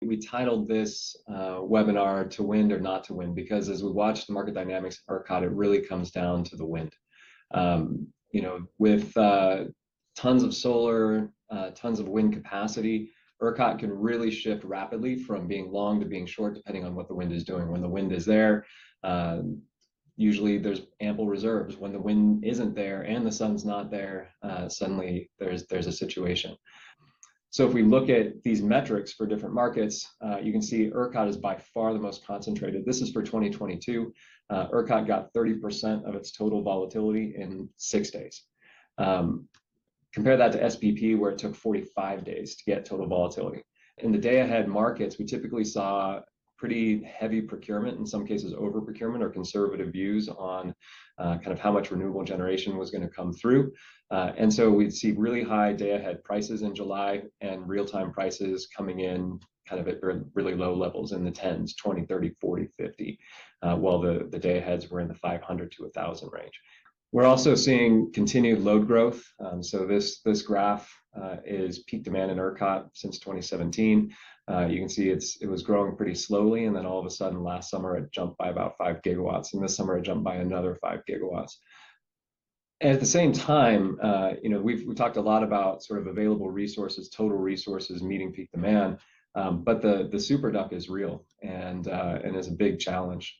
We titled this webinar "To Wind or Not to Wind" because as we watch the market dynamics of ERCOT, it really comes down to the wind. With tons of solar, tons of wind capacity, ERCOT can really shift rapidly from being long to being short depending on what the wind is doing. When the wind is there, usually there's ample reserves. When the wind isn't there and the sun's not there, suddenly there's a situation. So if we look at these metrics for different markets, you can see ERCOT is by far the most concentrated. This is for 2022. ERCOT got 30% of its total volatility in 6 days. Compare that to SPP, where it took 45 days to get total volatility. In the day-ahead markets, we typically saw pretty heavy procurement, in some cases over procurement or conservative views on kind of how much renewable generation was going to come through. And so we'd see really high day-ahead prices in July and real-time prices coming in kind of at really low levels in the 10s, 20, 30, 40, 50, while the day-aheads were in the 500 to 1,000 range. We're also seeing continued load growth. So this graph is peak demand in ERCOT since 2017. You can see it was growing pretty slowly, and then all of a sudden last summer it jumped by about 5 gigawatts, and this summer it jumped by another 5 gigawatts. And at the same time, we've talked a lot about sort of available resources, total resources meeting peak demand, but the superduck is real and is a big challenge.